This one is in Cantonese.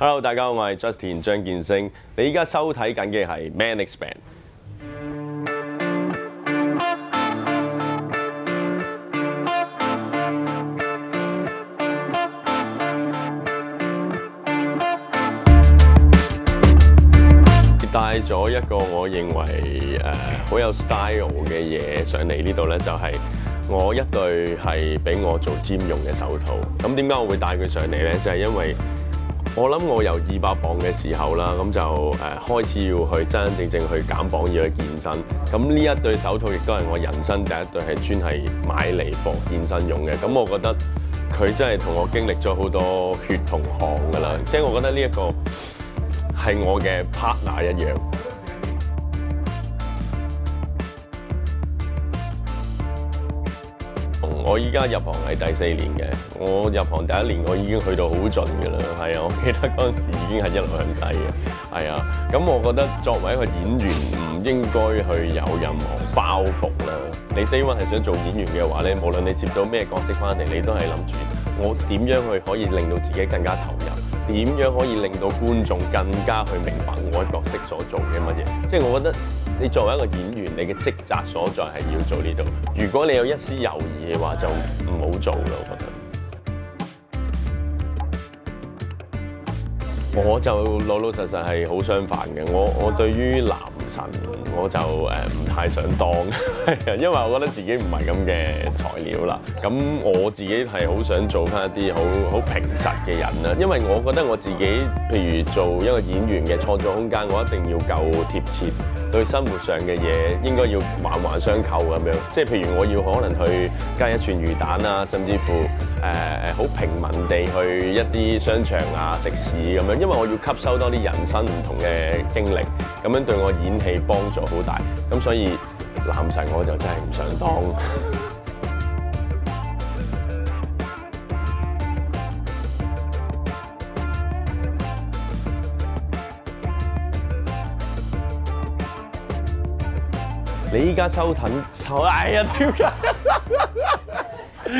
Hello， 大家好，我係 Justin 張建升。你依家收睇緊嘅係 Man Expand。帶咗一個我認為好有 style 嘅嘢上嚟呢度咧，就係我一對係俾我做 gym 用嘅手套。咁點解我會帶佢上嚟咧？就係因為我諗我由200磅嘅時候啦，咁就開始要去真真正正去減磅，要去健身。咁呢一對手套亦都係我人生第一對係專係買嚟for健身用嘅。咁我覺得佢真係同我經歷咗好多血同汗㗎啦。即係我覺得呢一個係我嘅 partner 一樣。我依家入行係第4年嘅，我入行第1年我已經去到好盡㗎啦，係啊！我記得嗰陣時已經係一路向西嘅，係啊！咁我覺得作為一個演員唔應該去有任何包袱啦。你 day one 係想做演員嘅話咧，無論你接到咩角色翻嚟，你都係諗住我點樣去可以令到自己更加投入，點樣可以令到觀眾更加去明白我嘅角色所做嘅乜嘢。即係我覺得你作為一個演員，你嘅職責所在係要做呢度。如果你有一絲猶豫嘅話，就唔好做啦。我覺得。我就老老實實係好相反嘅。我對於男神我就唔太想當，因為我覺得自己唔係咁嘅材料啦。咁我自己係好想做翻一啲好平實嘅人啦。因為我覺得我自己，譬如做一個演員嘅創作空間，我一定要夠貼切，對生活上嘅嘢應該要環環相扣咁樣。即係譬如我要可能去加一串魚蛋啊，甚至乎好平民地去一啲商場啊、食肆咁樣。因為我要吸收多啲人生唔同嘅經歷，咁樣對我演戲幫助好大。咁所以男神我就真係唔想當。你依家收睇，哎呀點解？